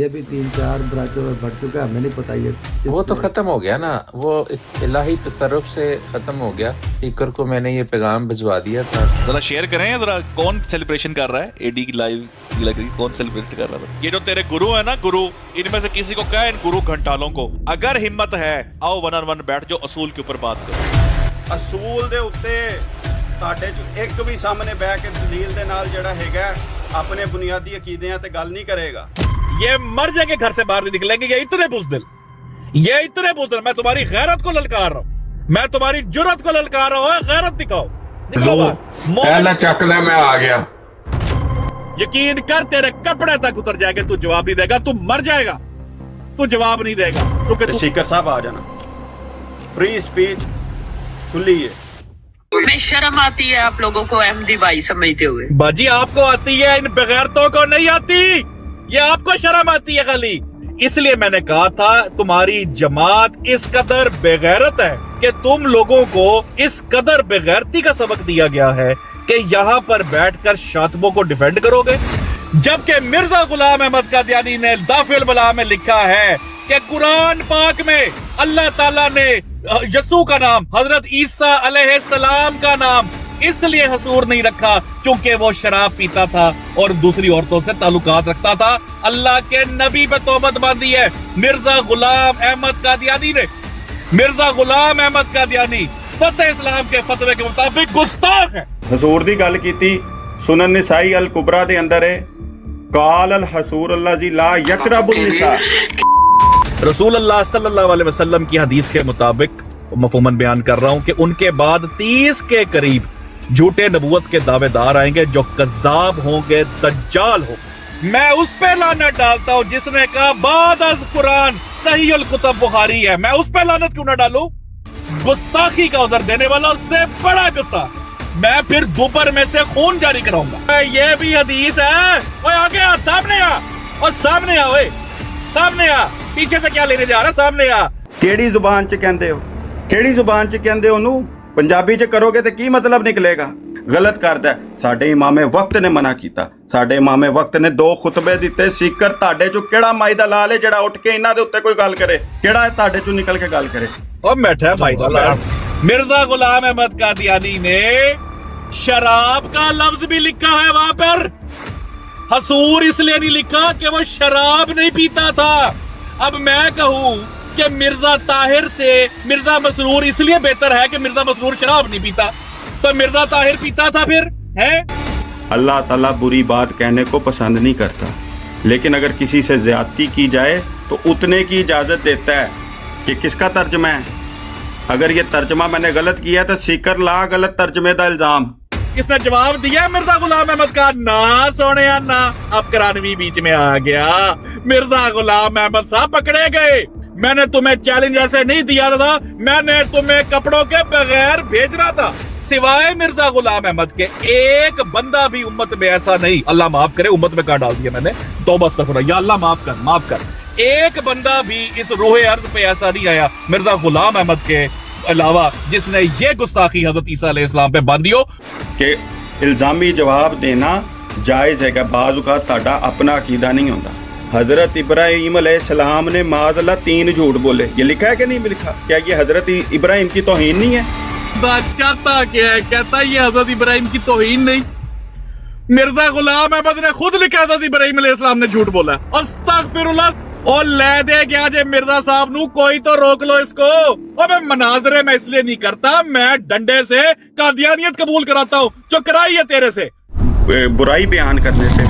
یہ بھی 3-4 برانچوں میں بڑھ چکا ہے، ہمیں نہیں پتا یہ وہ تو ختم ہو گیا نا، وہ الہی تصرف سے ختم ہو گیا۔ اسپیکر کو میں نے یہ پیغام بھجوا دیا تھا۔ ذرا شیئر کریں ذرا کون سیلیبریشن کر رہا ہے اے ڈی کی لائیو کون سیلیبریٹ کر رہا تھا؟ یہ جو تیرے گرو ہے نا، گرو، ان میں سے کسی کو کہا ان گرو گھنٹالوں کو اگر ہمت ہے آؤ 1 on 1 بیٹھ جو اصول کے اوپر بات کرو۔ اصول دے اوتے ਤੁਹਾਡੇ ਚ ਇੱਕ ਵੀ ਸਾਹਮਣੇ ਬਹਿ ਕੇ ਦਲੀਲ ਦੇ ਨਾਲ ਜਿਹੜਾ ਹੈਗਾ ਆਪਣੇ ਬੁਨਿਆਦੀ ਅਕੀਦਿਆਂ ਤੇ ਗੱਲ ਨਹੀਂ ਕਰੇਗਾ। یہ مر جائیں گے گھر سے باہر نہیں نکلیں گے، یہ اتنے بزدل، یہ اتنے بزدل۔ میں تمہاری غیرت کو للکار رہا ہوں، میں تمہاری جرت کو للکار رہا ہوں۔ غیرت دکھاؤ، پہلا چک لے میں آ گیا۔ یقین کر تیرے کپڑے تک اتر جائے گا، تو جواب نہیں دے گا، تو مر جائے گا، تو جواب نہیں دے گا۔ سپیکر صاحب آ جانا، فری اسپیچ کھلی ہے۔ میں شرم آتی ہے آپ لوگوں کو احمدی بھائی سمجھتے ہوئے۔ باجی آپ کو آتی ہے، ان بغیرتوں کو نہیں آتی، یہ آپ کو شرم آتی ہے خالی۔ اس لیے میں نے کہا تھا تمہاری جماعت اس قدر بغیرت ہے کہ تم لوگوں کو اس قدر بغیرتی کا سبق دیا گیا ہے کہ یہاں پر بیٹھ کر شاطبوں کو ڈیفینڈ کرو گے، جبکہ مرزا غلام احمد قادیانی نے دافع البلاء میں لکھا ہے کہ قرآن پاک میں اللہ تعالیٰ نے یسوع کا نام، حضرت عیسیٰ علیہ السلام کا نام اس لیے حصور نہیں رکھا چونکہ وہ شراب پیتا تھا اور دوسری عورتوں سے تعلقات رکھتا تھا۔ اللہ کے نبی پہ تہمت باندھی ہے مرزا غلام احمد قادیانی نے۔ مرزا غلام احمد قادیانی فتح اسلام کے فتوے کے مطابق گستاخ ہے۔ حضور دی گل کیتی سنن نسائی الکبرا دے اندر ہے، قال الحصور الذی لا یقرب النساء۔ رسول اللہ صلی اللہ علیہ وسلم کی حدیث کے مطابق مفہوماً بیان کر رہا ہوں کہ ان کے بعد 30 کے قریب جھوٹے نبوت کے دعوے دار آئیں گے جو کذاب ہوں گے، دجال ہوں۔ میں اس پہ لعنت ڈالتا ہوں جس نے کہا بعد از قرآن صحیح الکتب بخاری ہے، میں اس پہ لعنت کیوں نہ ڈالوں؟ گستاخی کا عذر دینے والا اس سے بڑا گستاخ، میں پھر دوپہر میں سے خون جاری کراؤں گا۔ یہ بھی حدیث ہے، اوے آگے آ، سامنے آ، اور سامنے آ، اوے سامنے آ، پیچھے سے کیا لینے جا رہا، سامنے آ۔ ਕਿਹੜੀ ਜ਼ੁਬਾਨ 'ਚ ਕਹਿੰਦੇ ਹੋ, ਕਿਹੜੀ ਜ਼ੁਬਾਨ 'ਚ ਕਹਿੰਦੇ ਹੋ ਉਹਨੂੰ? ਪੰਜਾਬੀ 'ਚ ਕਰੋਗੇ ਤੇ ਕੀ ਮਤਲਬ ਨਿਕਲੇਗਾ? ਗਲਤ ਕਰਦਾ। ਸਾਡੇ ਇਮਾਮੇ ਵਕਤ ਨੇ ਮਨਾ ਕੀਤਾ, ਸਾਡੇ ਇਮਾਮੇ ਵਕਤ ਨੇ 2 ਖੁਤਬੇ ਦਿੱਤੇ। ਸਿੱਕਰ ਤੁਹਾਡੇ 'ਚੋਂ ਕਿਹੜਾ ਮਾਈ ਦਾ ਲਾਲ ਹੈ ਜਿਹੜਾ ਉੱਠ ਕੇ ਇਹਨਾਂ ਦੇ ਉੱਤੇ ਕੋਈ ਗੱਲ ਕਰੇ? ਕਿਹੜਾ ਹੈ ਤੁਹਾਡੇ 'ਚੋਂ ਨਿਕਲ ਕੇ ਗੱਲ ਕਰੇ? اور بیٹھا بھائی مرزا غلام احمد قادیانی نے شراب کا لفظ بھی لکھا ہے وہاں پر۔ حصور اس لیے نہیں لکھا کہ وہ شراب نہیں پیتا تھا۔ اب میں کہوں کہ مرزا طاہر سے مرزا مسرور اس لیے بہتر ہے کہ مرزا مسرور شراب نہیں پیتا، تو مرزا طاہر پیتا تھا پھر ہے۔ اللہ تعالیٰ بری بات کہنے کو پسند نہیں کرتا، لیکن اگر کسی سے زیادتی کی جائے تو اتنے کی اجازت دیتا ہے۔ یہ کس کا ترجمہ ہے؟ اگر یہ ترجمہ میں نے غلط کیا تو سیکر لا غلط ترجمے دا الزام۔ کس نے جواب دیا مرزا غلام احمد کا؟ نا سونے نا، اب کرانوی بیچ میں آ گیا۔ مرزا غلام احمد صاحب پکڑے گئے۔ میں نے تمہیں چیلنج ایسے نہیں دیا تھا، میں نے تمہیں کپڑوں کے بغیر بھیجنا تھا۔ سوائے مرزا غلام احمد کے ایک بندہ بھی امت میں ایسا نہیں، اللہ معاف کرے امت میں کہاں ڈال دیا میں نے، توبہ استغفر، یا اللہ معاف کر معاف کر، ایک بندہ بھی اس روح ارض پہ ایسا نہیں آیا مرزا غلام احمد کے علاوہ جس نے یہ گستاخی حضرت عیسیٰ علیہ السلام پہ باندھی ہو کہ الزامی جواب دینا جائز ہے کہ بعض اوقات تہاڈا اپنا عقیدہ نہیں ہوتا۔ حضرت ابراہیم علیہ السلام نے معاذ اللہ 3 جھوٹ بولے، یہ لکھا ہے کہ نہیں لکھا؟ کیا یہ حضرت ابراہیم کی توہین نہیں ہے؟ چاہتا کیا ہے؟ کہتا یہ حضرت ابراہیم کی توہین نہیں، مرزا غلام احمد نے خود لکھا حضرت ابراہیم علیہ السلام نے جھوٹ بولا۔ استغفر اللہ، اور لے دے گیا جے مرزا صاحب نو، کوئی تو روک لو اس کو۔ اور میں مناظرے میں اس لیے نہیں کرتا، میں ڈنڈے سے قادیانیت قبول کراتا ہوں جو کرائی ہے تیرے سے۔ برائی بیان کرنے سے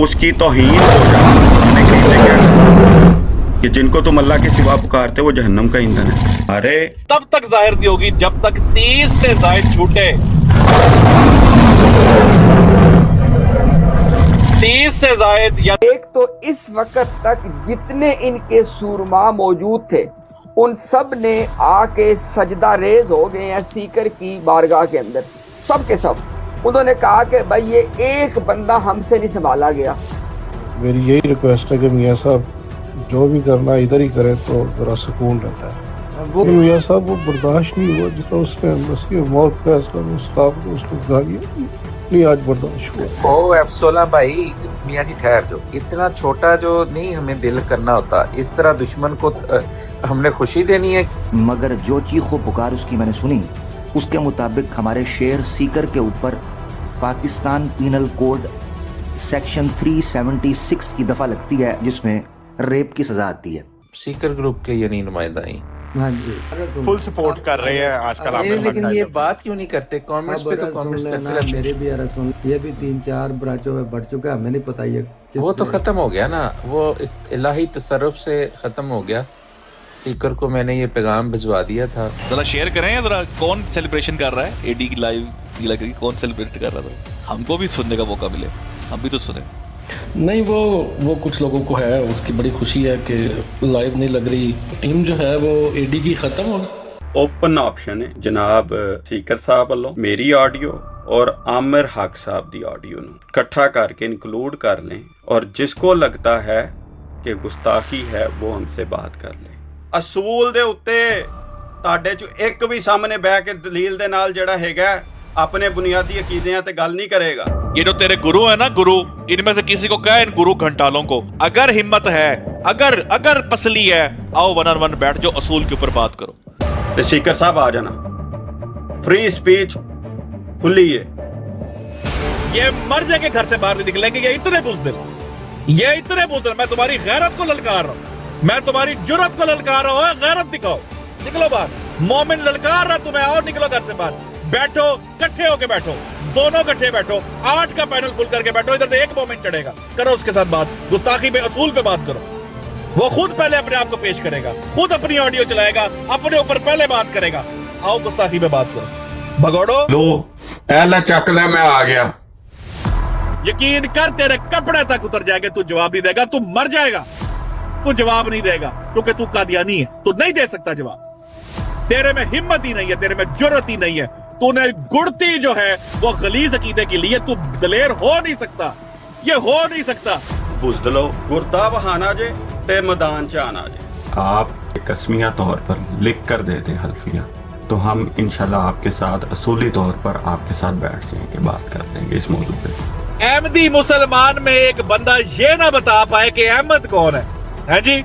اس کی توہین ہو جاتی ہے کہ جن کو تم اللہ کے سوا پکارتے وہ جہنم کا ایندھن ہے۔ ارے تب تک ظاہر نہیں ہوگی جب تک 30 سے زائد جھوٹے 30 سے زائد یا ایک تو اس وقت تک جتنے ان کے سورما موجود تھے ان سب نے آ کے سجدہ ریز ہو گئے ہیں سیکر کی بارگاہ کے اندر، سب کے سب۔ انہوں نے کہا کہ بھائی یہ ایک بندہ ہم سے نہیں سنبھالا گیا۔ میری یہی ریکویسٹ ہے کہ میاں صاحب جو بھی کرنا ادھر ہی کریں تو ذرا سکون رہتا ہے۔ میاں صاحب وہ برداشت نہیں ہوا جس طرح اس نے موت کا اس کو گالیاں नहीं आज बर्दाश्त हुआ। ओ F16 भाई, मियाँ जी ठहर जाओ, इतना छोटा जो नहीं हमें दिल करना होता, इस तरह दुश्मन को हमने खुशी देनी है। मगर जो चीखो पुकार उसकी मैंने सुनी, उसके मुताबिक हमारे शेर सीकर के ऊपर पाकिस्तान पीनल कोड सेक्शन 376 की दफा लगती है जिसमें रेप की सजा आती है। सीकर ग्रुप के यानी नुमाइंदा ही हाँ जी फुल सपोर्ट कर रहे हैं आजकल आप लेकिन ये बात क्यों नहीं करते? कमेंट्स पे तो कमेंट्स करते रहते। मेरे भी यार सुन, ये भी 3-4 ब्रांचों में बढ़ चुका है, हमें नहीं पता ये वो तो खत्म हो गया ना, वो इलाही तसर्रुफ से खत्म हो गया। स्पीकर को मैंने ये पैगाम भिजवा दिया था। जरा शेयर करें जरा, कौन सेलिब्रेशन कर रहा है एडी की लाइव कौन सेलिब्रेट कर रहा था? हमको भी सुनने का मौका मिले, हम भी तो सुने। नहीं वो कुछ लोगों को है, उसकी बड़ी खुशी है कि लाइव नहीं लग रही। टीम जो है वो एडी की खत्म हो। ओपन ऑप्शन है जनाब सीकर साहब वालों मेरी ऑडियो और आमिर हक साहब दी ऑडियो ਨੂੰ ਇਕੱਠਾ करके इंक्लूड कर लें और जिसको लगता है कि गुस्ताखी है वो हमसे बात कर ले। असूल ਦੇ ਉੱਤੇ ਤੁਹਾਡੇ ਚ ਇੱਕ ਵੀ ਸਾਹਮਣੇ ਬਹਿ ਕੇ ਦਲੀਲ ਦੇ ਨਾਲ ਜਿਹੜਾ ਹੈਗਾ अपने बुनियादी अकीदियां ते गल नहीं करेगा। ये जो तेरे गुरु है ना, गुरु, इनमें से किसी को कह इन गुरु घंटालों को, अगर हिम्मत है, अगर पसली है, आओ 1-on-1 बैठ जाओ, असूल के ऊपर बात करो। तो स्पीकर साहब आ जाना, फ्री स्पीच खुली है। ये मर जाके घर से बाहर नहीं निकलेंगे, ये इतने बुज़दिल, मैं तुम्हारी गैरत को ललकार रहा हूँ, मैं तुम्हारी जुर्रत को ललकार रहा हूँ। गैरत दिखाओ, निकलो बाहर। मोमिन ललकार रहा तुम्हें, और निकलो घर से बाहर। बैठो, इकट्ठे होके बैठो, दोनों इकट्ठे बैठो, 8 का पैनल फुल करके बैठो, इधर से एक मोमेंट चढ़ेगा, करो उसके साथ बात, गुस्ताखी पे, असूल पे बात करो। वो खुद पहले अपने आप को पेश करेगा, खुद अपनी ऑडियो चलाएगा, अपने ऊपर पहले बात करेगा। आओ गुस्ताखी पे बात करो, भगोड़ो। लो ऐला चक ले, मैं आ गया। यकीन कर, तेरे कपड़े तक उतर जाएंगे, तू जवाब नहीं देगा, तू मर जाएगा, तू जवाब नहीं देगा, क्योंकि तू कादियानी है, तू नहीं दे सकता जवाब। तेरे में हिम्मत ही नहीं है, तेरे में जुर्रत ही नहीं है, तूने गुड़ती जो है वो गलीज अकीदे के लिए, तू दलेर हो नहीं सकता, ये हो नहीं सकता। बुज़दिलो गुर्दा बहाना जे ते मैदान च आना जे। आप कसमिया तौर पर लिख कर देते हल्फिया, तो हम इंशाल्लाह आपके साथ असूली तौर पर आपके साथ बैठ जाएंगे, बात कर लेंगे इस मौजू पे। अहमदी मुसलमान में एक बंदा ये ना बता पाए कि अहमद कौन है जी?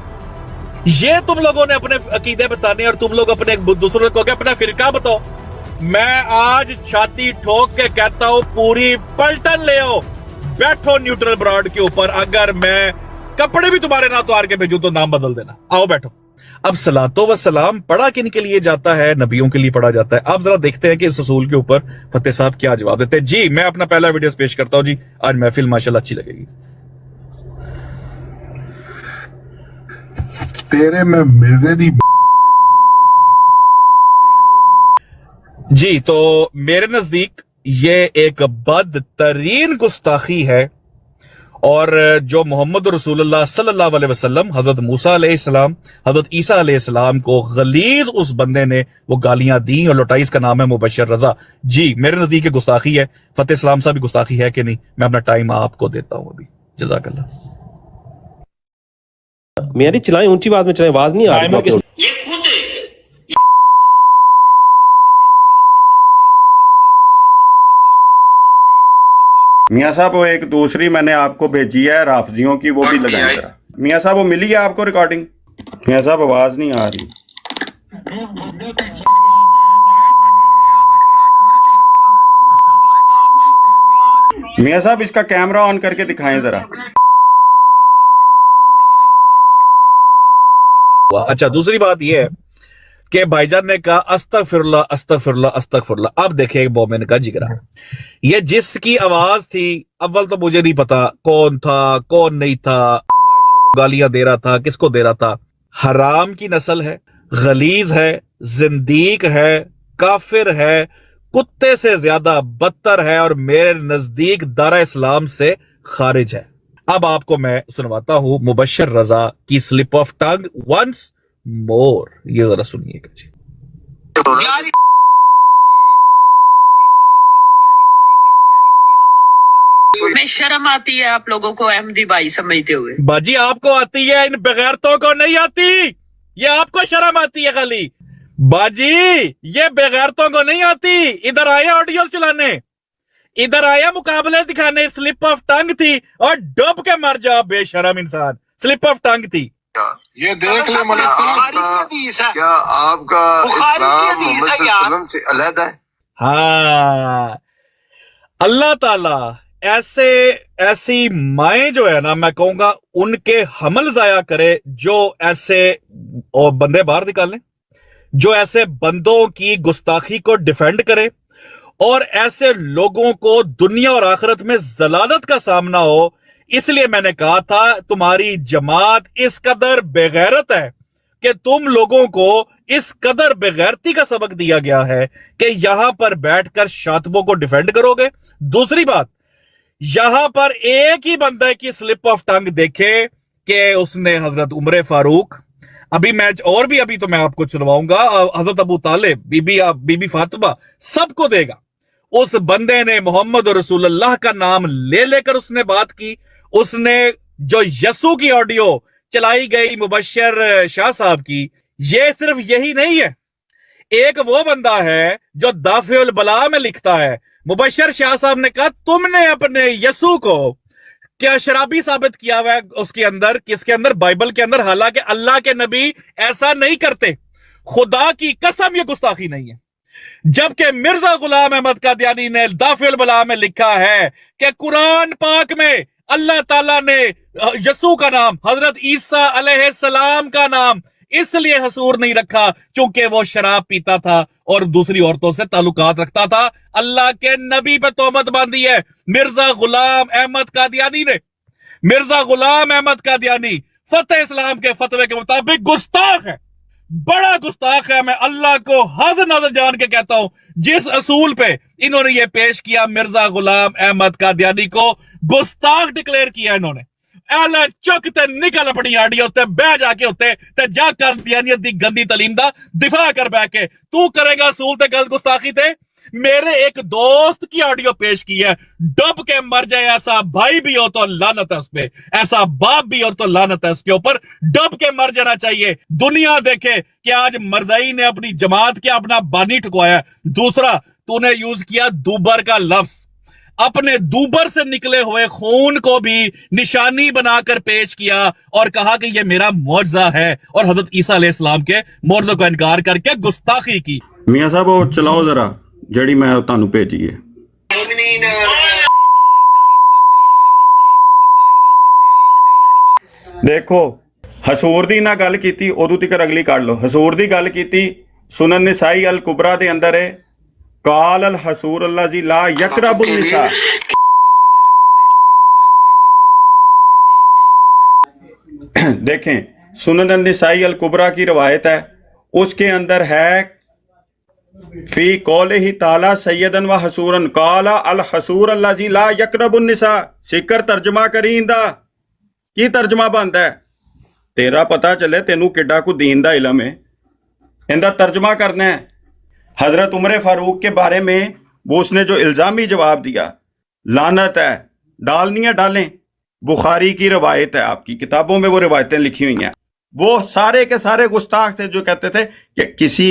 ये तुम लोगों ने अपने अकीदे बताने और तुम लोग अपने दूसरों को अपना फिरका बताओ। मैं आज छाती ठोक के कहता हूं, पूरी पलटन ले आओ, बैठो न्यूट्रल ब्रॉड के ऊपर। अगर मैं कपड़े भी तुम्हारे ना उतार के भेजूं तो नाम बदल देना, आओ बैठो। अब सलातो व सलाम पढ़ा किन के लिए जाता है? नबियों के लिए पढ़ा जाता है। अब जरा देखते हैं कि इस उसूल के ऊपर फतेह साहब क्या जवाब देते हैं। जी, मैं अपना पहला वीडियो पेश करता हूं जी, आज महफिल माशाल्लाह अच्छी लगेगी। तेरे में मिर्जे दी जी, तो मेरे नजदीक ये एक बदतरीन गुस्ताखी है, और जो मोहम्मद रसूलुल्लाह सल्लल्लाहु अलैहि वसल्लम, हजरत मूसा अलैहिस्सलाम, हजरत ईसा अलैहिस्सलाम को गलीज उस बंदे ने वो गालियां दी, और लौटाई। इसका नाम है मुबशर रजा। जी, मेरे नजदीक गुस्ताखी है। फतेह सलाम साहब भी गुस्ताखी है कि नहीं? मैं अपना टाइम आपको देता हूं अभी। जज़ाकल्लाह। मेरी चलाएं, ऊंची आवाज में चलाएं, आवाज नहीं आ रही। मियाँ साहब वो एक दूसरी मैंने आपको भेजी है राफजियों की, वो भी लगाएं जरा। मियाँ साहब वो मिली है आपको रिकॉर्डिंग? मियाँ साहब आवाज नहीं आ रही। मियाँ साहब इसका कैमरा ऑन करके दिखाएं जरा। अच्छा, दूसरी बात यह है कि भाईजान ने कहा अस्तगफिरुल्लाह अस्तगफिरुल्लाह अस्तगफिरुल्लाह। अब देखे मोमिन का जिगरा, ये जिसकी आवाज थी, अव्वल तो मुझे नहीं पता कौन था कौन नहीं था, आयशा को गालियां दे रहा था, किसको दे रहा था। हराम की नस्ल है, गलीज है, जिंदीक है, काफिर है, कुत्ते से ज्यादा बदतर है, और मेरे नजदीक दारा इस्लाम से खारिज है। अब आपको मैं सुनवाता हूं मुबशर रजा की slip of tongue once more, ये जरा सुनिएगा जी। मैं शर्म आती है आप लोगों को अहमदी भाई समझते हुए। बाजी आपको आती है, इन बेगैरतों को नहीं आती। ये आपको शर्म आती है खाली। बाजी ये बेगैरतों को नहीं आती। इधर आए ऑडियो चलाने, इधर आया मुकाबले दिखाने, स्लिप ऑफ टंग थी और डूब के मर जा बेशरम इंसान, स्लिप ऑफ टंग थी। ये देख ले मलिक साहब, क्या आपका इस्लाम मोहम्मद सल्लल्लाहु से अलग है? हाँ, अल्लाह ताला ऐसी माएं जो है ना, मैं कहूंगा उनके हमल जाया करे जो ऐसे और बंदे बाहर निकालें, जो ऐसे बंदों की गुस्ताखी को डिफेंड करे और ऐसे लोगों को दुनिया और आखिरत में जलालत का सामना हो। इसलिए मैंने कहा था तुम्हारी जमात इस कदर बेगैरत है कि तुम लोगों को इस कदर बेगैरती का सबक दिया गया है कि यहां पर बैठकर शातबों को डिफेंड करोगे। दूसरी बात, यहां पर एक ही बंदे की स्लिप ऑफ टंग देखे कि उसने हजरत उमर फारूक, अभी मैच और भी अभी तो मैं आपको चलवाऊंगा, हजरत अबू तालिब, बीबी फातिमा, सबको देगा। उस बंदे ने मोहम्मद रसूलुल्लाह का नाम ले लेकर उसने बात की। उसने जो यसू की ऑडियो चलाई गई मुबश्शिर शाह साहब की, ये सिर्फ यही नहीं है, एक वो बंदा है जो दाफिउल बला में लिखता है। मुबश्शिर शाह साहब ने कहा तुमने अपने यसू को क्या शराबी साबित किया हुआ है उसके अंदर, किसके अंदर? बाइबल के अंदर। हालांकि अल्लाह के नबी ऐसा नहीं करते, खुदा की कसम ये गुस्ताखी नहीं है। जबकि मिर्जा गुलाम अहमद कादियानी ने दाफिउल बला में लिखा है कि कुरान पाक में अल्लाह ताला ने यसू का नाम, हजरत ईसा अलैहिस्सलाम का नाम इसलिए हसूर नहीं रखा क्योंकि वो शराब पीता था और दूसरी औरतों से ताल्लुकात रखता था। अल्लाह के नबी पे तोहमत बांधी है मिर्जा गुलाम अहमद कादियानी ने। मिर्जा गुलाम अहमद कादियानी फतेह इस्लाम के फतवे के मुताबिक गुस्ताख है, बड़ा गुस्ताख है। मैं अल्लाह को हाजिर नाज़िर जान के कहता हूं, जिस असूल पे इन्होंने ये पेश किया, मिर्जा गुलाम अहमद कादियानी को गुस्ताख डिक्लेयर किया इन्होंने। एला चुक ते निकल अपनी आडियो ते बह जाके उत्ते ते जा कर दियानियत दी गंदी तलीम दा दिफा कर बैठ के तू करेगा असूल ते गलत गुस्ताखी ते। मेरे एक दोस्त की ऑडियो पेश की है, डूब के मर जाए, ऐसा भाई भी हो तो लानत है उस पे, ऐसा बाप भी हो तो लानत है उसके ऊपर, डूब के मर जाना चाहिए। दुनिया देखे कि आज मरज़ई ने अपनी जमात के अपना बानी ठुकवाया। दूसरा, तूने यूज किया दूबर का लफ्ज, अपने दूबर से निकले हुए खून को भी निशानी बनाकर पेश किया और कहा कि यह मेरा मौजज़ा है, और हजरत ईसा अलैहिस्सलाम के मौजज़े को इनकार करके गुस्ताखी की। मियां साहब वो चलाओ जरा जड़ी मैं ਤੁਹਾਨੂੰ ਭੇਜੀ ਹੈ। ਦੇਖੋ ਹਸੂਰ ਦੀ ਨਾ ਗੱਲ ਕੀਤੀ, ਉਦੋਂ ਤੱਕ ਅਗਲੀ ਕੱਢ ਲਓ। ਹਸੂਰ ਦੀ ਗੱਲ ਕੀਤੀ ਸੁਨਨ ਨਸਾਈ ਅਲ ਕੁਬਰਾ ਦੇ ਅੰਦਰ ਹੈ, ਕਾਲ ਅਲ ਹਸੂਰ ਅੱਲਾ ਜੀ ਲਾ ਯਕਰਬੁ ਨਿਸਾ। देखें सुनन नसाई अल कुबरा की रवायत है, उसके अंदर है फी कौले ही ताला सैयदन व हसूरन काला अल हसूर अल्लाह जी ला यकरबुन निसा। सिकर तर्जमा करी इंदा की तर्जमा बनता है, तेरा पता चले तेनू किड्डा को दीन दा इलम है, इंदा तर्जमा करना है। हजरत उमर फारूक के बारे में वो उसने जो इल्जामी जवाब दिया, लानत है, डालनी है डालें। बुखारी की रवायत है, आपकी किताबों में वो रिवायतें लिखी हुई हैं। वो सारे के सारे गुस्ताख थे जो कहते थे कि किसी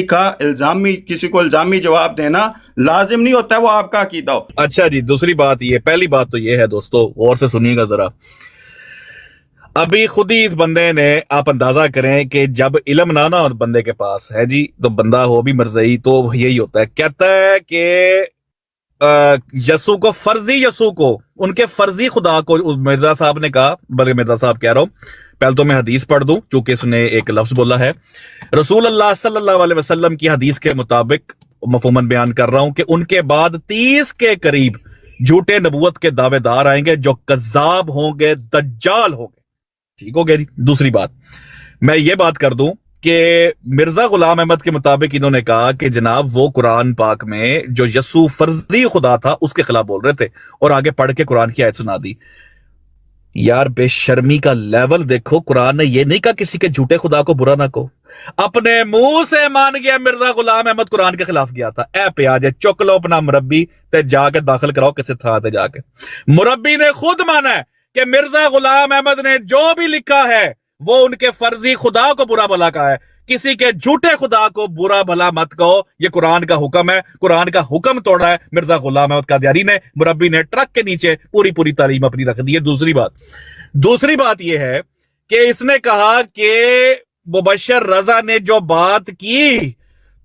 को इल्जामी जवाब देना लाजिम नहीं होता है, वो आपका अकीदा हो। अच्छा जी, दूसरी बात ये, पहली बात तो ये है दोस्तों, और से सुनिएगा जरा। अभी खुद ही इस बंदे ने, आप अंदाजा करें कि जब इल्म ना हो बंदे के पास है जी, तो बंदा हो भी मरज़ई तो यही होता है। कहता है कि यसू को, फर्जी यसू को, उनके फर्जी खुदा को मिर्जा साहब ने कहा, बल्कि मिर्जा साहब कह रहा हूं, पहले तो मैं हदीस पढ़ दूं चूंकि इसने एक लफ्ज बोला है। रसूल अल्लाह सल्लल्लाहु अलैहि वसल्लम की हदीस के मुताबिक मफहूमन बयान कर रहा हूं कि उनके बाद 30 के करीब झूठे नबूवत के दावेदार आएंगे जो कज़्ज़ाब होंगे, दज्जाल होंगे। ठीक हो गया जी। दूसरी बात मैं ये बात कर दूं कि मिर्जा गुलाम अहमद के मुताबिक इन्होंने कहा कि जनाब वो कुरान पाक में जो यसू फर्जी खुदा था उसके खिलाफ बोल रहे थे, और आगे पढ़ के कुरान की आयत सुना दी। यार बेशर्मी का लेवल देखो, कुरान ने ये नहीं कहा किसी के झूठे खुदा को बुरा ना कहो, अपने मुंह से मान गया मिर्जा गुलाम अहमद कुरान के खिलाफ गया था। ए प्याज चुक लो अपना मुरब्बी ते जाके दाखिल कराओ किसी था ते जाके। मुरब्बी ने खुद माना है कि मिर्जा गुलाम अहमद ने जो भी लिखा है वो उनके फर्जी खुदा को बुरा भला कहा है, किसी के झूठे खुदा को बुरा भला मत कहो, ये कुरान का हुक्म है, कुरान का हुक्म तोड़ा है मिर्जा गुलाम अहमद कादियानी ने, मुरब्बी ने ट्रक के नीचे पूरी तालीम अपनी रख दी है। दूसरी बात ये है कि इसने कहा कि मुबश्शिर रजा ने जो बात की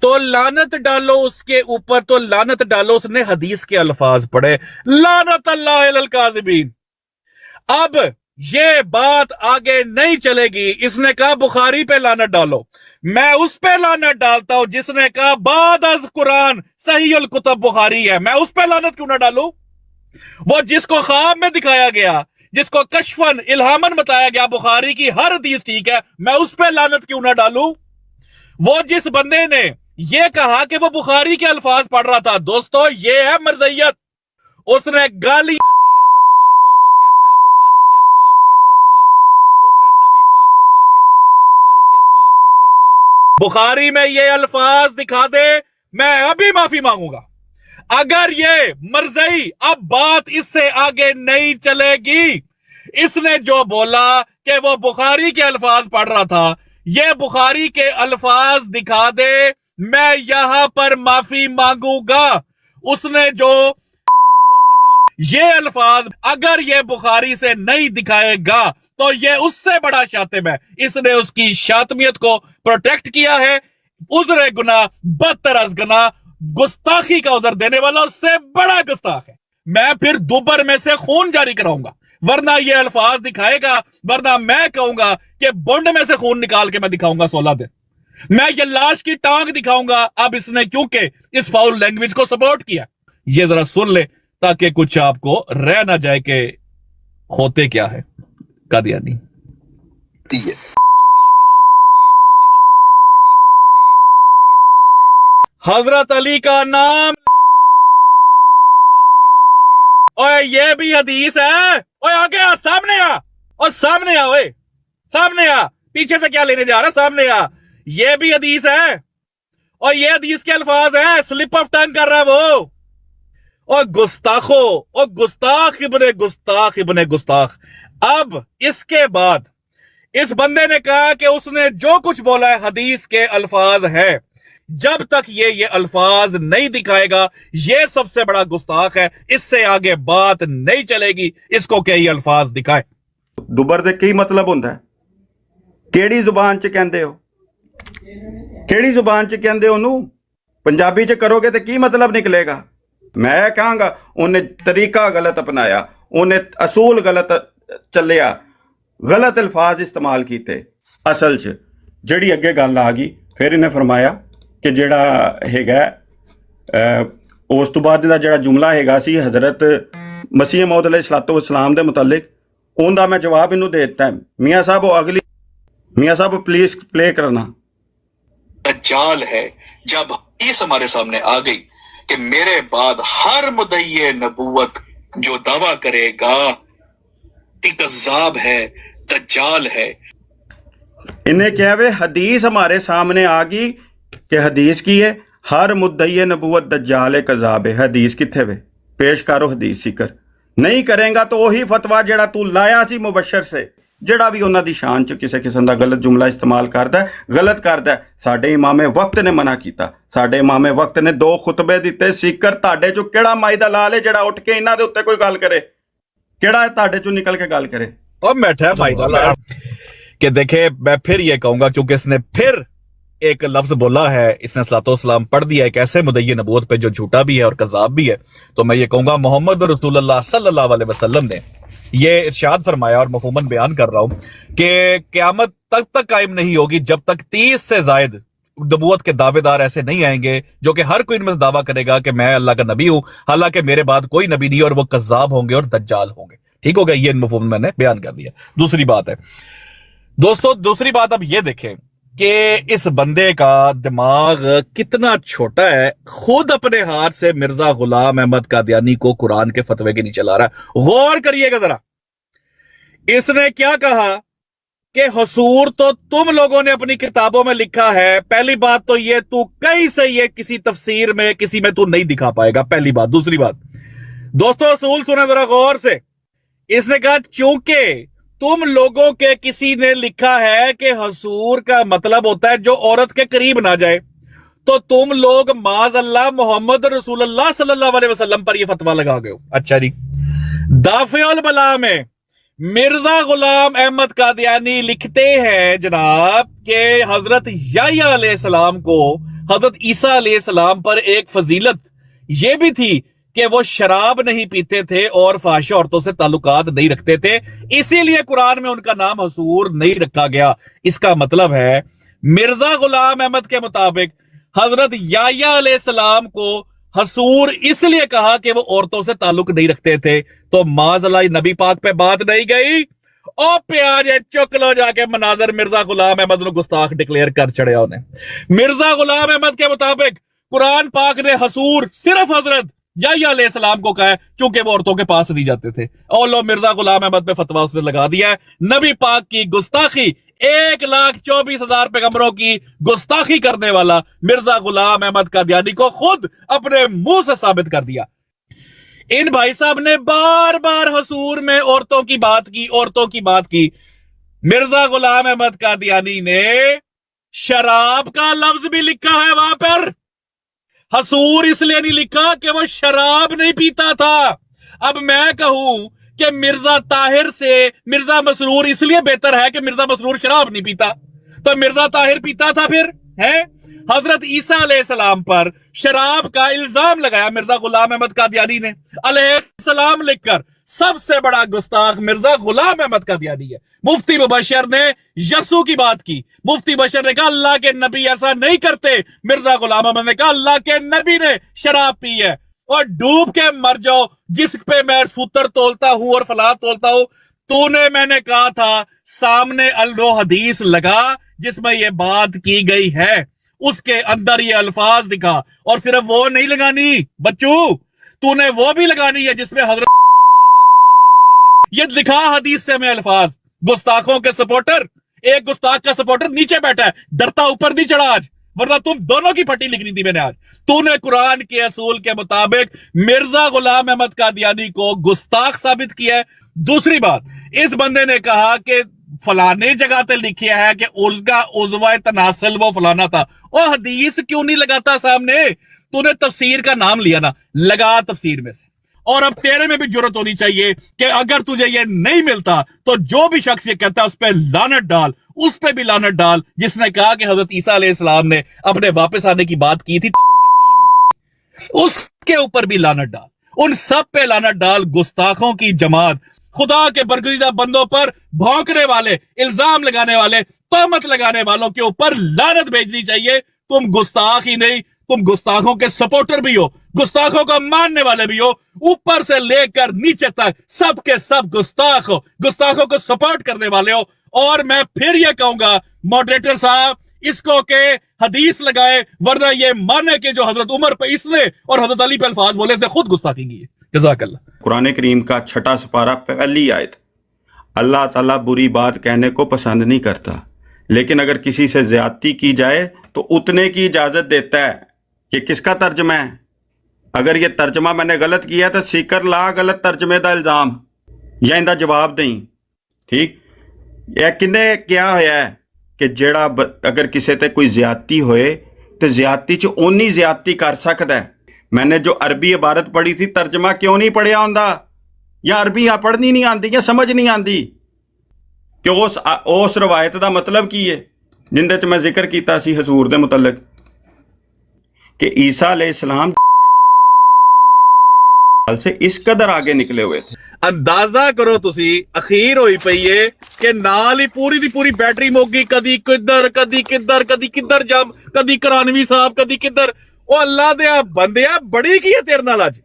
तो लानत डालो उसके ऊपर, तो लानत डालो, उसने हदीस के अल्फाज पढ़े, लानत अल्लाह अलल काज़िबीन। अब ये बात आगे नहीं चलेगी। इसने कहा बुखारी पे लानत डालो, मैं उस पे लानत डालता हूं जिसने कहा बाद अज कुरान सही अल कुतुब बुखारी है, मैं उस पे लानत क्यों ना डालूं? वो जिसको ख्वाब में दिखाया गया, जिसको कशफन इल्हामन बताया गया बुखारी की हर हदीस ठीक है, मैं उस पे लानत क्यों ना डालूं? वो जिस बंदे ने ये कहा कि वो बुखारी के अल्फाज पढ़ रहा था, दोस्तों ये है मरज़ियत, उसने गाली बुखारी में ये अल्फाज दिखा दे, मैं अभी माफी मांगूंगा। अगर ये मरज़ई, अब बात इससे आगे नहीं चलेगी। इसने जो बोला कि वो बुखारी के अल्फाज पढ़ रहा था, ये बुखारी के अल्फाज दिखा दे, मैं यहां पर माफी मांगूंगा। उसने जो ये अल्फाज अगर ये बुखारी से नहीं दिखाएगा तो ये उससे बड़ा शातिम है। इसने उसकी शातमियत को प्रोटेक्ट किया है। उज़्र गुनाह बदतर अज़ गुनाह, गुस्ताखी का उज़्र देने वाला उससे बड़ा गुस्ताख है। मैं फिर दोपहर में से खून जारी कराऊंगा, वरना ये अल्फाज दिखाएगा, वरना मैं कहूंगा कि बोंड में से खून निकाल के मैं दिखाऊंगा 16 दिन, मैं ये लाश की टांग दिखाऊंगा। अब इसने क्योंकि इस फाउल लैंग्वेज को सपोर्ट किया, ये जरा सुन ले ताकि कुछ आपको रह ना जाए कि होते क्या है कादियानी। हजरत अली का नाम, ओए ये भी हदीस है, ओए आगे आ, सामने आ, और सामने आ, ओए सामने आ, पीछे से क्या लेने जा रहा, सामने आ। ये भी हदीस है और ये हदीस के अल्फाज हैं, स्लिप ऑफ टंग कर रहा है वो। और गुस्ताखो, और गुस्ताख इब्ने गुस्ताख। अब इसके बाद इस बंदे ने कहा कि उसने जो कुछ बोला है हदीस के अल्फाज है, जब तक ये अल्फाज नहीं दिखाएगा ये सबसे बड़ा गुस्ताख है, इससे आगे बात नहीं चलेगी, इसको क्या ये अल्फाज दिखाए। दुबर दे की मतलब होंदा है, केड़ी जुबान च कहंदे हो, केड़ी जुबान च कहंदे हो ओनू, पंजाबी च करोगे तो की मतलब निकलेगा। मैं कहांगा उन्हें तरीका गलत अपनाया, उन्हें असूल गलत चलिया, गलत अल्फाज इस्तेमाल कीते। असल च जड़ी अगे गल आ गई, फिर इन्हें फरमाया कि जड़ा हैगा उस तो बाद दा जड़ा जुमला हैगा सी हजरत मसीह मौद अलैहिस्सलाम दे मुतल्लिक, उनका मैं जवाब इनू दे दिता है। मियाँ साहब वो अगली, मियाँ साहब प्लीज प्ले करना। दज्जाल है जब इस हमारे सामने आ गई कि मेरे बाद हर मुद्दई नबूवत जो दावा करेगा कज़्ज़ाब है, दज्जाल है। इन्हें क्या वे हदीस हमारे सामने आ गई कि हदीस की है, हर मुद्दई नबूवत दज्जाल है, कज़्ज़ाब है। हदीस किथे वे, पेश करो हदीस सिकर। नहीं करेगा तो वही फतवा जड़ा तू लाया सी मुबशर से, जड़ा भी उन्हां दी शान च किसी किस्म का गलत जुमला इस्तेमाल करता है, गलत करता है। साडे इमामे वक्त ने मना किया, साडे इमामे वक्त ने 2 खुतबे दिते। सीकर ताडे चो केड़ा माई दा लाल है जड़ा उठ के इन्हां दे उत्ते कोई गल करे, केड़ा ताडे चो निकल के गल करे। और बैठा माई दा लाल कि देखे, मैं फिर ये कहूंगा क्योंकि इसने फिर एक लफ्ज बोला है, इसने सलातो-सलाम पढ़ दिया है कैसे मुद्दई नबूवत पे जो झूठा भी है और कज़्ज़ाब भी है। तो मैं ये कहूंगा मोहम्मद रसूलुल्लाह सल्लल्लाहु अलैहि वसल्लम ने ये इरशाद फरमाया, और मफहूमन बयान कर रहा हूं कि क़यामत तक कायम नहीं होगी जब तक 30 से जायद नबूवत के दावेदार ऐसे नहीं आएंगे जो कि हर कोई इनमें से दावा करेगा कि मैं अल्लाह का नबी हूं, हालांकि मेरे बाद कोई नबी नहीं, और वो कज़्ज़ाब होंगे और दज्जाल होंगे। ठीक हो गया, ये मफहूम मैंने बयान कर दिया। दूसरी बात है दोस्तों, दूसरी बात अब ये देखें कि इस बंदे का दिमाग कितना छोटा है। खुद अपने हाथ से मिर्जा गुलाम अहमद कादियानी को कुरान के फतवे के नीचे ला रहा है। गौर करिएगा जरा, इसने क्या कहा कि हुसूर तो तुम लोगों ने अपनी किताबों में लिखा है। पहली बात तो ये तू कहीं से ये किसी तफसीर में किसी में तू नहीं दिखा पाएगा, पहली बात। दूसरी बात दोस्तों, असूल सुने जरा गौर से, इसने कहा चूंकि तुम लोगों के किसी ने लिखा है कि हसूर का मतलब होता है जो औरत के करीब ना जाए, तो तुम लोग माज़अल्लाह मोहम्मद रसूलुल्लाह सल्लल्लाहु अलैहि वसल्लम पर ये फतवा लगा गए हो। अच्छा जी, दाफिउल बला में मिर्जा गुलाम अहमद कादियानी लिखते हैं जनाब कि हजरत याह्या अलैहिस्सलाम को हजरत ईसा अलैहिस्सलाम पर एक फजीलत ये भी थी कि वो शराब नहीं पीते थे और फाहिश औरतों से ताल्लुकात नहीं रखते थे, इसीलिए कुरान में उनका नाम हसूर नहीं रखा गया। इसका मतलब है मिर्जा गुलाम अहमद के मुताबिक हजरत याह्या अलैहिस्सलाम को हसूर इसलिए कहा कि वो औरतों से ताल्लुक नहीं रखते थे। तो माज़अल्लाह नबी पाक पे बात नहीं गई। ओ प्यार चुक लो जाके मनाजर मिर्जा गुलाम अहमद ने गुस्ताख डिक्लेयर कर चढ़िया उन्हें। मिर्जा गुलाम अहमद के मुताबिक कुरान पाक ने हसूर सिर्फ हजरत याह्या अलैहिस्सलाम को कहा है चूंकि वो औरतों के पास नहीं जाते थे। और लो मिर्जा गुलाम अहमद पे फतवा उसने लगा दिया है। नबी पाक की गुस्ताखी, 1,24,000 पैगंबरों की गुस्ताखी करने वाला मिर्जा गुलाम अहमद कादियानी को खुद अपने मुंह से साबित कर दिया। इन भाई साहब ने बार बार हसूर में औरतों की बात की। मिर्जा गुलाम अहमद कादियानी ने शराब का लफ्ज भी लिखा है वहां पर। हसूर इसलिए नहीं लिखा कि वो शराब नहीं पीता था। अब मैं कहूं कि मिर्जा ताहिर से मिर्जा मसरूर इसलिए बेहतर है कि मिर्जा मसरूर शराब नहीं पीता, तो मिर्जा ताहिर पीता था फिर है। हजरत ईसा अलैहिस्सलाम पर शराब का इल्जाम लगाया मिर्जा गुलाम अहमद कादियानी ने अलैहिस्सलाम लिखकर। सबसे बड़ा गुस्ताख मिर्जा गुलाम अहमद कादियानी है। मुफ्ती मुबशर ने यसू की बात की। मुफ्ती बशर ने कहा अल्लाह के नबी ऐसा नहीं करते। मिर्जा गुलाम अहमद ने कहा अल्लाह के नबी ने शराब पी है। और डूब के मर जाओ जिस पे मैं सूत्र तोलता हूं और फला तोलता हूं। तूने मैंने कहा था सामने अल्लो हदीस लगा जिसमें यह बात की गई है, उसके अंदर ये अल्फाज दिखा। और सिर्फ वो नहीं लगानी बच्चू, तूने वो भी लगानी है जिसमें हजरत ये लिखा हदीस से में अल्फाज। गुस्ताखों के सपोर्टर, एक गुस्ताख का सपोर्टर नीचे बैठा है, डरता ऊपर नहीं चढ़ा आज, वरना तुम दोनों की फटी लिखनी थी मैंने आज। तूने कुरान के असूल के मुताबिक मिर्जा गुलाम अहमद कादियानी को गुस्ताख साबित किया है। दूसरी बात, इस बंदे ने कहा कि फलाने जगह पे लिखा है कि उनका उज़वा तनासल वो फलाना था। ओ हदीस क्यों नहीं लगाता सामने? तूने तफसीर का नाम लिया ना, लगा तफसीर में से। और अब तेरे में भी जुर्रत होनी चाहिए कि अगर तुझे ये नहीं मिलता तो जो भी शख्स ये कहता है उस पर लानत डाल, उस पे भी लानत डाल जिसने कहा कि हजरत ईसा अलैहिस्सलाम ने अपने वापस आने की बात की थी, उसके ऊपर भी लानत डाल। उन सब पे लानत डाल। गुस्ताखों की जमात, खुदा के बरगुज़ीदा बंदों पर भौंकने वाले, इल्जाम लगाने वाले, तहमत लगाने वालों के ऊपर लानत भेजनी चाहिए। तुम गुस्ताख ही नहीं, तुम गुस्ताखों के सपोर्टर भी हो, गुस्ताखों को मानने वाले भी हो। ऊपर से लेकर नीचे तक सब के सब गुस्ताख हो, गुस्ताखों को सपोर्ट करने वाले हो। और मैं फिर ये कहूंगा मॉडरेटर साहब इसको के हदीस लगाए, वरना ये माने कि जो हजरत उमर पे इसने और हजरत अली पे अल्फाज बोले थे खुद गुस्ताखी की है। जज़ाकल्लाह। कुरान करीम का 6वां सुपारा पहली आयत, अल्लाह ताला बुरी बात कहने को पसंद नहीं करता, लेकिन अगर किसी से ज्यादती की जाए तो उतने की इजाजत देता है। ये किसका तर्जमा है? अगर ये तर्जमा मैंने गलत किया तो सीकर ला गलत तर्जमे का इल्जाम या इनका जवाब दें। ठीक, यह किन्ने क्या होया है कि जेड़ा अगर किसी ते कोई ज्यादती होए तो ज्यादती च ओनी ज्यादती कर सकता है। मैंने जो अरबी इबारत पढ़ी थी तर्जमा क्यों नहीं पढ़िया होंदा, या अरबी पढ़नी नहीं आती या समझ नहीं आती कि उस रवायत का मतलब की है जिंदे च मैं जिक्र किया सी हसूर दे मुतलक कि ईसा अलैहिस्सलाम से इस कदर आगे निकले हुए थे। अंदाजा करो तुसी अखीर होई पई है कि नाल ही पूरी दी पूरी बैटरी मुक गई। कदी किधर कदी किधर कदी किधर जम, कदी करानवी साहब कदी किधर। ओ अल्लाह दे बंदिया बड़ी की है तेरे नाल अज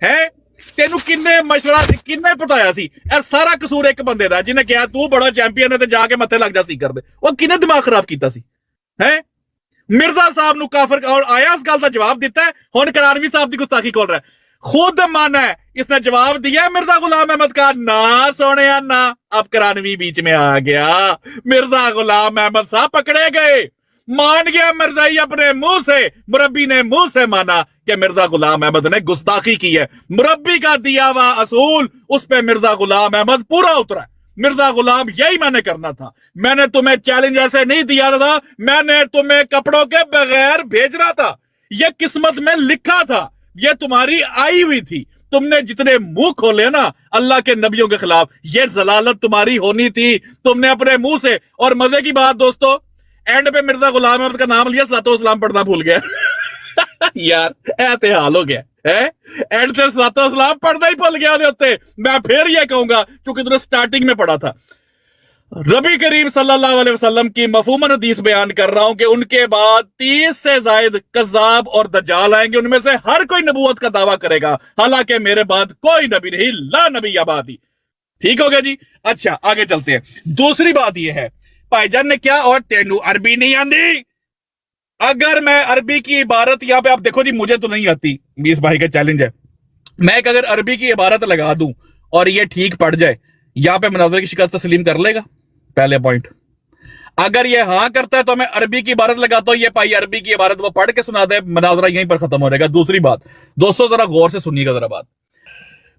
है। तेनू किन्ने मशवरा किन्ने बताया सी? ए सारा कसूर एक बंदे दा जिन्हें कहा तू बड़ा चैंपियन है ते जाके मत्थे लग जा सी कर दे। ओ किन्ने दिमाग खराब कीता सी है? मिर्जा साहब नू काफिर और आया इस गल दा जवाब दिता है। हुण करानवी साहब दी गुस्ताखी खोल रहा है, खुद माना है, इसने जवाब दिया मिर्जा गुलाम अहमद का। ना सोने ना, अब करानवी बीच में आ गया। मिर्जा गुलाम अहमद साहब पकड़े गए, मान गया मिर्जाई अपने मुंह से, मुरब्बी ने मुंह से माना कि मिर्जा गुलाम अहमद ने गुस्ताखी की है। मुरब्बी का दिया हुआ असूल उस पे मिर्जा गुलाम अहमद पूरा उतरा। मिर्जा गुलाम, यही मैंने करना था। मैंने तुम्हें चैलेंज ऐसे नहीं दिया था, मैंने तुम्हें कपड़ों के बगैर भेजना था। यह किस्मत में लिखा था, यह तुम्हारी आई हुई थी। तुमने जितने मुंह खोले ना अल्लाह के नबियों के खिलाफ, यह जलालत तुम्हारी होनी थी, तुमने अपने मुंह से। और मजे की बात दोस्तों, एंड पे मिर्जा गुलाम अहमद का नाम लिया, सलातो सलाम पढ़ना भूल गया। यार ऐसे हाल हो गया है, एंड से सलातो सलाम पढ़ना ही भूल गया होते। मैं फिर यह कहूंगा, चूंकि तुमने स्टार्टिंग में पढ़ा था, नबी करीम सल्लल्लाहु अलैहि वसल्लम की मफहूमन हदीस बयान कर रहा हूं कि उनके बाद 30 से जायद कज़्ज़ाब और दज्जाल आएंगे, उनमें से हर कोई नबूवत का दावा करेगा, हालांकि मेरे बाद कोई नबी नहीं, ला नबी आबादी। ठीक हो गया जी। अच्छा आगे चलते हैं। दूसरी बात यह है, भाईजान ने क्या, और तेनू अरबी नहीं आंदी। अगर मैं अरबी की इबारत, यहां पे आप देखो जी, मुझे तो नहीं आती, 20 भाई का चैलेंज है, मैं एक अगर अरबी की इबारत लगा दूं और ये ठीक पड़ जाए, यहां पे मुनाज़रे की शिकस्त तस्लीम कर लेगा? पहले पॉइंट। अगर ये हां करता है तो मैं अरबी की इबारत लगाता हूं, ये भाई अरबी की इबारत वो पढ़ के सुना दे, मुनाज़रा यहीं पर खत्म हो जाएगा। दूसरी बात दोस्तों, जरा गौर से सुनिएगा जरा बात।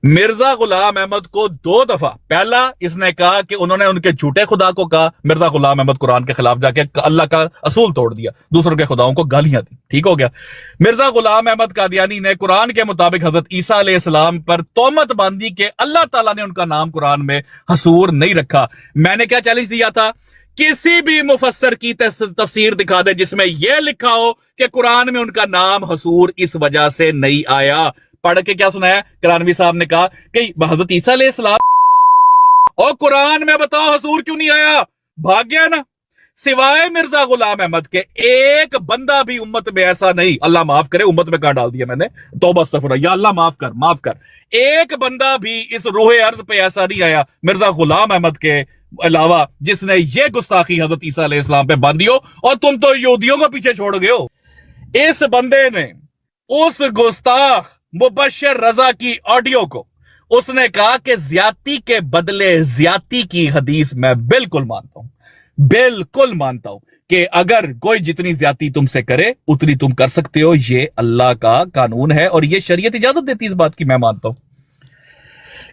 मिर्जा गुलाम अहमद को 2 दफा, पहला इसने कहा कि उन्होंने उनके झूठे खुदा को कहा, मिर्जा गुलाम अहमद कुरान के खिलाफ जाके अल्लाह का असूल तोड़ दिया, दूसरों के खुदाओं को गालियां दी। ठीक हो गया। मिर्जा गुलाम अहमद कादियानी ने कुरान के मुताबिक हजरत ईसा अलैहिस्सलाम पर तोहमत बांधी के अल्लाह ताला ने उनका नाम कुरान में हसूर नहीं रखा। मैंने क्या चैलेंज दिया था, किसी भी मुफस्सर की तफसीर दिखा दे जिसमें यह लिखा हो कि कुरान में उनका नाम हसूर इस वजह से नहीं आया। पढ़ के क्या सुनाया, करानवी साहब ने कहा कि हजरत ईसा अलैहिस्सलाम की शराब नोशी की, और कुरान में बताओ हसूर क्यों नहीं आया? भाग गया ना। सिवाय मिर्जा गुलाम अहमद के एक बंदा भी उम्मत में ऐसा नहीं, अल्लाह माफ करे, उम्मत में कहां डाल दिया मैंने, तौबा अस्तगफुरुल्लाह, या अल्लाह माफ कर, माफ कर। एक बंदा भी इस रूहे अर्ज पे ऐसा नहीं आया मिर्जा गुलाम अहमद के अलावा जिसने ये गुस्ताखी हजरत ईसा अलैहिस्सलाम पे बांधी हो, और तुम तो यहूदियों को पीछे छोड़ गए हो। इस बंदे ने उस गुस्ताख मुबश्शिर रजा की ऑडियो को, उसने कहा कि ज्यादती के बदले ज्यादती की हदीस मैं बिल्कुल मानता हूं, बिल्कुल मानता हूं कि अगर कोई जितनी ज्यादती तुमसे करे उतनी तुम कर सकते हो, ये अल्लाह का कानून है और ये शरीयत इजाजत देती, इस बात की मैं मानता हूं।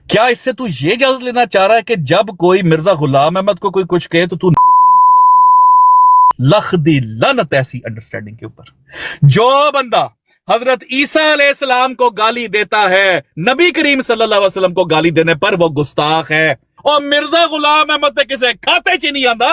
क्या इससे तू ये इजाजत लेना चाह रहा है कि जब कोई मिर्जा गुलाम अहमद को कोई कुछ कहे तो तू नबी करीम सल्लल्लाहु अलैहि वसल्लम को गाली निकाले? लख दी लानत ऐसी अंडरस्टैंडिंग के ऊपर। जो बंदा हजरत ईसा अलैहिस्सलाम को गाली देता है, नबी करीम सल्लल्लाहु अलैहि वसल्लम को गाली देने पर वो गुस्ताख है। और मिर्जा गुलाम अहमद ने किसे खाते च नहीं आंदा,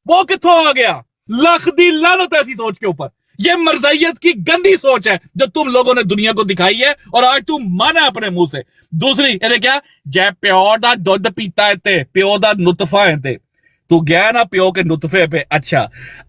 वो किथों आ गया? लख दी लानत ऐसी सोच के ऊपर। ये मर्ज़ाइयत की गंदी सोच है जो तुम लोगों ने दुनिया को दिखाई है, और आज तुम माना अपने मुंह से। दूसरी ये क्या, जै प्यो दा दुध पीता है ते प्यो दा नुतफा है ते, तू गया ना प्यो के नुतफे पे। अच्छा,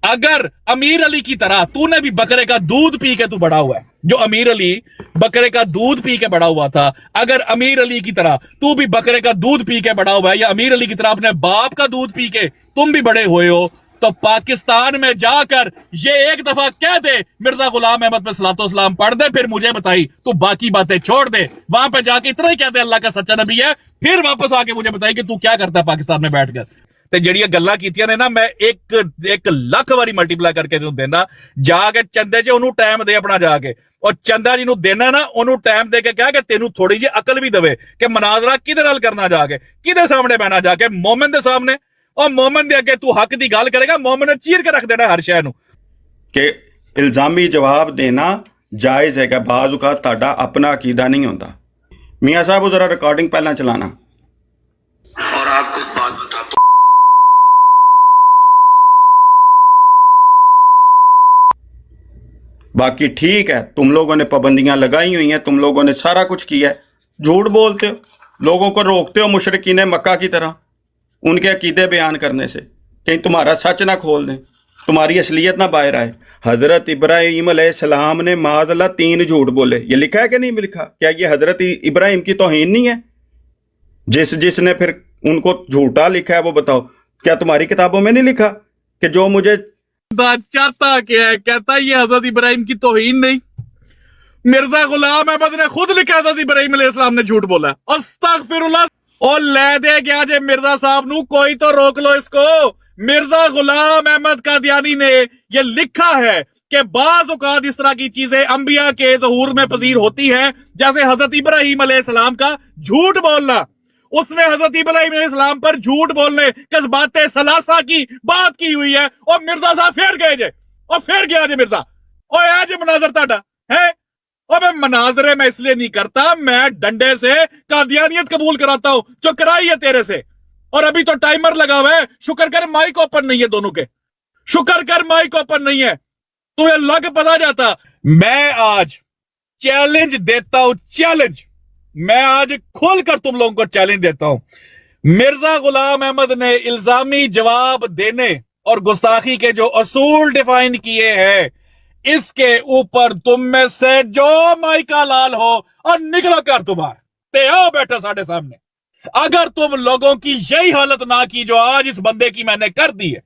अगर अमीर अली की तरह तूने भी बकरे का दूध पी के तू बड़ा हुआ है, जो अमीर अली बकरे का दूध पी के बड़ा हुआ था, अगर अमीर अली की तरह तू भी बकरे का दूध पी के बड़ा हुआ है, या अमीर अली की तरह अपने बाप का दूध पी के तुम भी बड़े हुए हो, तो पाकिस्तान में जाकर ये एक दफा कह दे मिर्जा गुलाम अहमद पे सलातो सलाम पढ़ दे, फिर मुझे बताई, तू बाकी बातें छोड़ दे, वहां पे जाके इतना ही कह दे अल्लाह का सच्चा नबी है, फिर वापस आके मुझे बताई कि तू क्या करता है पाकिस्तान में बैठकर। ਤੇ ਜਿਹੜੀਆਂ ਗੱਲਾਂ ਕੀਤੀਆਂ ਨੇ ਨਾ, ਮੈਂ 1 ਲੱਖ ਵਾਰੀ ਮਲਟੀਪਲਾਈ ਕਰਕੇ ਤੈਨੂੰ ਦੇਣਾ। ਜਾ ਕੇ ਚੰਦੇ 'ਚ ਉਹਨੂੰ ਟਾਈਮ ਦੇ ਆਪਣਾ, ਜਾ ਕੇ ਉਹ ਚੰਦਾ ਜਿਹਨੂੰ ਦੇਣਾ ਨਾ ਉਹਨੂੰ ਟਾਈਮ ਦੇ ਕੇ ਕਹਿ ਕਿ ਤੈਨੂੰ ਥੋੜੀ ਜਿਹੀ ਅਕਲ ਵੀ ਦੇਵੇ ਕਿ ਮਨਾਜ਼ਰਾ ਕਿਹਦੇ ਨਾਲ ਕਰਨਾ, ਜਾ ਕੇ ਕਿਹਦੇ ਸਾਹਮਣੇ ਬਹਿਣਾ, ਜਾ ਕੇ ਮੋਮਨ ਦੇ ਸਾਹਮਣੇ। और मोमिन दे अगे तू हक दी गल करेगा, मोमिन ने चीर के रख देना हर शय नूं कि इल्जामी जवाब देना जायज़ है कि बाज़ औक़ात तुहाडा अपना अकीदा नहीं होता। मियाँ साहब वो जरा रिकॉर्डिंग पहला चलाना। और आपको एक बात बताता हूं, बाकी ठीक है, तुम लोगों ने पाबंदियां लगाई हुई हैं, तुम लोगों ने सारा कुछ किया है, झूठ बोलते हो, लोगों को रोकते हो मुशरिकीन मक्का की तरह उनके अकीदे बयान करने से, कहीं तुम्हारा सच ना खोल दें, तुम्हारी असलियत ना बाहर आए। हज़रत इब्राहीम अलैहिस्सलाम ने माज़अल्लाह 3 झूठ बोले, ये लिखा है कि नहीं लिखा? क्या ये हज़रत इब्राहीम की तौहीन नहीं है? जिसने फिर उनको झूठा लिखा है वो बताओ, क्या तुम्हारी किताबों में नहीं लिखा कि जो मुझे चाहता क्या है? कहता ये हजरत इब्राहिम की तौहीन नहीं, मिर्जा गुलाम अहमद ने खुद लिखा हजरत इब्राहिम अलैहिस्सलाम ने झूठ बोला। अस्तगफिरुल्लाह। और ले दे गया जे मिर्जा साहब नू, कोई तो रोक लो इसको। मिर्जा गुलाम अहमद कादियानी ने ये लिखा है कि बाज़ औक़ात इस तरह की चीजें अंबिया के ज़हूर में पजीर होती है, जैसे हजरत इब्राहीम अलैहिस्सलाम का झूठ बोलना। उसने हजरत इब्राहिम अलैहिस्सलाम पर झूठ बोलने कस्बात सलासा की बात की हुई है और मिर्जा साहब फिर गए जे और फिर गया जे मिर्जा और है जे मनाजर ताड़ा है और मैं मनाजरे में इसलिए नहीं करता, मैं डंडे से कादियानियत कबूल कराता हूं जो कराई है तेरे से। और अभी तो टाइमर लगा हुआ है, शुक्र कर माइक ओपन नहीं है दोनों के, शुक्र कर माइक ओपन नहीं है, तुम्हें लग पता जाता। मैं आज चैलेंज देता हूं, चैलेंज, मैं आज खोलकर तुम लोगों को चैलेंज देता हूं। मिर्जा गुलाम अहमद ने इल्जामी जवाब देने और गुस्ताखी के जो असूल डिफाइन किए हैं, इसके ऊपर तुम में से जो माइका लाल हो और निकलो कर तुम्हार ते आओ बैठो साढ़े सामने। अगर तुम लोगों की यही हालत ना की जो आज इस बंदे की मैंने कर दी है,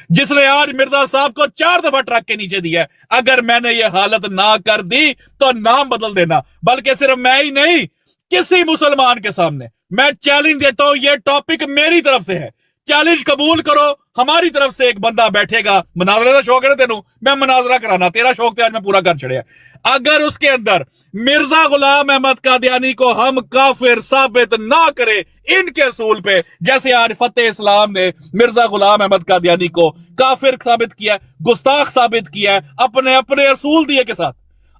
जिसने आज मिर्जा साहब को 4 दफा ट्रक के नीचे दिया है, अगर मैंने ये हालत ना कर दी तो नाम बदल देना। बल्कि सिर्फ मैं ही नहीं, किसी मुसलमान के सामने मैं चैलेंज देता हूं, ये टॉपिक मेरी तरफ से है, चैलेंज कबूल करो। हमारी तरफ से एक बंदा बैठेगा, मुनाजरे का शौक है ना तेनू, मैं मुनाजरा कराना, तेरा शौक तो आज मैं पूरा कर छड़िया। अगर उसके अंदर मिर्जा गुलाम अहमद कादियानी को हम काफिर साबित ना करें इनके असूल पे, जैसे आज फतेह इस्लाम ने मिर्जा गुलाम अहमद कादियानी को काफिर साबित किया, गुस्ताख साबित किया, अपने अपने असूल दिए के साथ,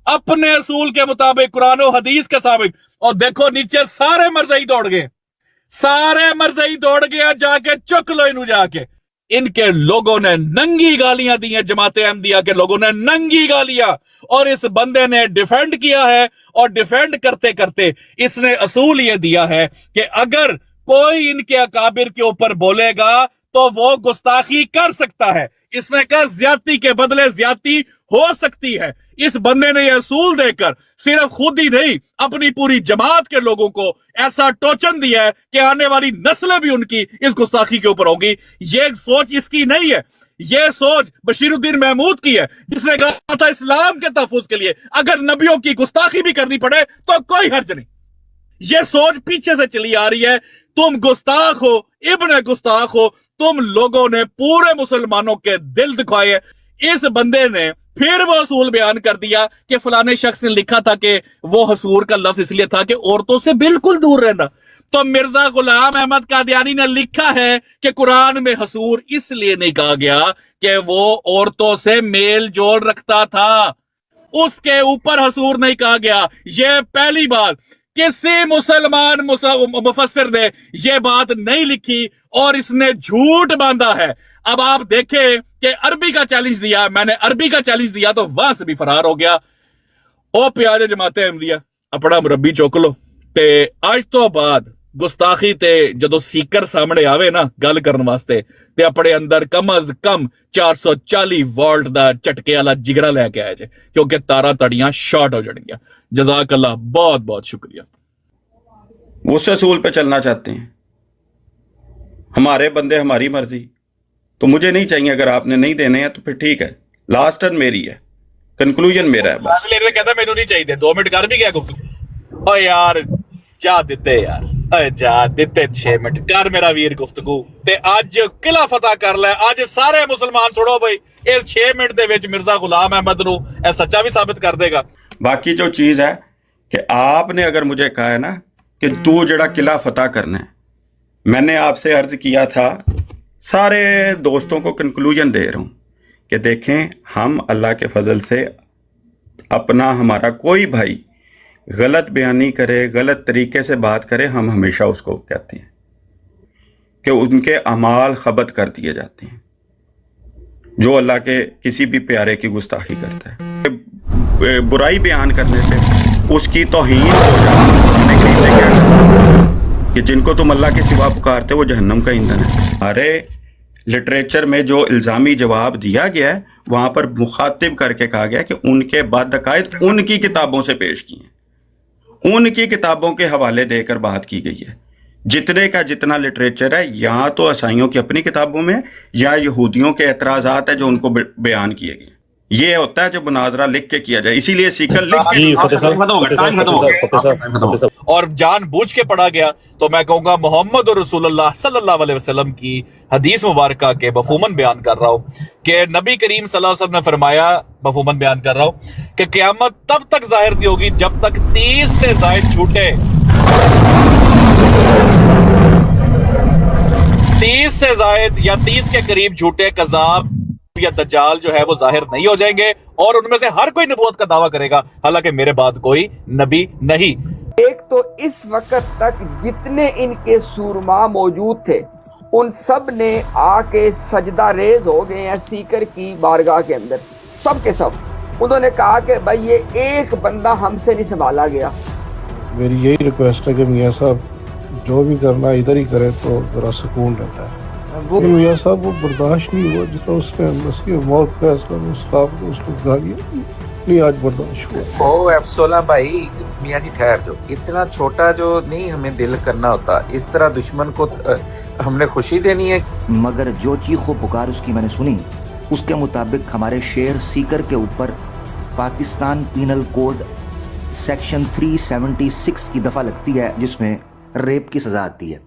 अपने असूल के मुताबिक, कुरान और हदीस के साबिक। और देखो नीचे सारे मरज़ई दौड़ गए, सारे मरज़ई दौड़ गया, जाके चुक लो इनू जाके। इनके लोगों ने नंगी गालियां दी हैं, जमात अहमदिया के लोगों ने नंगी गालियां, और इस बंदे ने डिफेंड किया है। और डिफेंड करते करते इसने असूल ये दिया है कि अगर कोई इनके अकाबिर के ऊपर बोलेगा तो वो गुस्ताखी कर सकता है। इसने कहा ज्यादती के बदले ज्यादती हो सकती है। इस बंदे ने यह असूल देकर सिर्फ खुद ही नहीं, अपनी पूरी जमात के लोगों को ऐसा टोचन दिया है कि आने वाली नस्लें भी उनकी इस गुस्ताखी के ऊपर होंगी। ये सोच इसकी नहीं है, ये सोच बशीरुद्दीन महमूद की है, जिसने कहा था इस्लाम के तहफ्फुज के लिए अगर नबियों की गुस्ताखी भी करनी पड़े तो कोई हर्ज नहीं। ये सोच पीछे से चली आ रही है। तुम गुस्ताख हो, इब्ने गुस्ताख हो, तुम लोगों ने पूरे मुसलमानों के दिल दुखाए। इस बंदे ने फिर वो असूल बयान कर दिया कि फलाने शख्स ने लिखा था कि वो हसूर का लफ्ज इसलिए था कि औरतों से बिल्कुल दूर रहना। तो मिर्जा गुलाम अहमद कादियानी ने लिखा है कि कुरान में हसूर इसलिए नहीं कहा गया कि वो औरतों से मेल जोल रखता था, उसके ऊपर हसूर नहीं कहा गया। ये पहली बार किसी मुसलमान मुफस्सिर ने यह बात नहीं लिखी और इसने झूठ बांधा है। अब आप देखें कि अरबी का चैलेंज दिया, मैंने अरबी का चैलेंज दिया तो वहां से भी फरार हो गया। ओ प्यारे जमाते अहमदिया, अपना मुरब्बी चुक लो ते आज तो बाद गुस्ताखी ते जदों सीकर सामने आवे ना गल करने वास्ते ते अपने अंदर कम अज कम 440 वोल्ट दा झटके वाला जिगरा लेके आए जे, क्योंकि तारा तड़ियां शॉर्ट हो जाएंगी। जज़ाकल्लाह, बहुत बहुत शुक्रिया। उस असूल पे चलना चाहते हैं, हमारे बंदे हमारी मर्जी, तो मुझे नहीं चाहिए। अगर आपने नहीं देने हैं तो फिर ठीक है, लास्ट टर्न मेरी है, कंक्लूजन मेरा है बस। कहता मैनू नहीं चाहिए, 2 मिनट कर भी गया गुफ्तगू। ओ यार जा दिते यार, जा दिते 6 मिनट कर मेरा वीर गुफ्तगू ते अज किला फतह कर ले। अज सारे मुसलमान सुनो भाई, इस 6 मिनट दे विच मिर्जा गुलाम अहमद नू ए सच्चा भी साबित कर देगा। बाकी जो चीज है कि आपने अगर मुझे कहा है ना कि तू जड़ा किला फतह करना है, मैंने आपसे अर्ज किया था, सारे दोस्तों को कंक्लूजन दे रहा हूं कि देखें, हम अल्लाह के फजल से अपना हमारा कोई भाई गलत बयानी करे, गलत तरीके से बात करे, हम हमेशा उसको कहते हैं कि उनके अमाल खबत कर दिए जाते हैं। जो अल्लाह के किसी भी प्यारे की गुस्ताखी करता है, बुराई बयान करने से उसकी तौहीन हो जाती है कि जिनको तुम अल्लाह के सिवा पुकारते वो जहन्नम का ईंधन है। अरे लिटरेचर में जो इल्ज़ामी जवाब दिया गया है वहाँ पर मुखातिब करके कहा गया कि उनके बाद अकायद उनकी किताबों से पेश किए हैं, उनकी किताबों के हवाले देकर बात की गई है। जितने का जितना लिटरेचर है, यहाँ तो ईसाइयों की अपनी किताबों में या यहूदियों के एतराज़ात है जो उनको बयान किए गए। ये होता है जो मुनाजरा लिख के किया जाए, इसीलिए सीकर लिख के और जानबूझ के पढ़ा गया। तो मैं कहूंगा मोहम्मद रसूलुल्लाह सल्लल्लाहु अलैहि वसल्लम की हदीस मुबारक के बफूमन बयान कर रहा हूं कि नबी करीम सल्लल्लाहु अलैहि वसल्लम ने फरमाया, बफूमन बयान कर रहा हूं कि क़यामत तब तक जाहिर नहीं होगी जब तक 30 से ज़ायद झूठे 30 से जायद या 30 के करीब झूठे कज़ाब या दज्जाल जो है वो जाहिर नहीं हो जाएंगे और उनमें से हर कोई नबूवत का दावा करेगा, हालांकि मेरे बाद कोई नबी नहीं। एक तो इस वक्त तक जितने इनके सूरमा मौजूद थे उन सब ने आके सजदा रेज हो गए हैं सीकर की बारगाह के अंदर, सब के सब। उन्होंने कहा कि भाई ये एक बंदा हमसे नहीं संभाला गया। मेरी यही रिक्वेस्ट है कि मियाँ साहब जो भी करना इधर ही करें तो ज़रा सुकून रहता है। वो मियाँ साहब वो बर्दाश्त नहीं हुआ जितना उसने नसीब मौत फैसला में साहब ने उसको गालियाँ नहीं आज बर्दाश्त हुआ। ओ F16 भाई, मियाँ जी ठहर जो, इतना छोटा जो नहीं हमें दिल करना होता, इस तरह दुश्मन को हमने खुशी देनी है। मगर जो चीखो पुकार उसकी मैंने सुनी, उसके मुताबिक हमारे शेर सीकर के ऊपर पाकिस्तान पीनल कोड सेक्शन 376 की दफा लगती है जिसमें रेप की सजा आती है।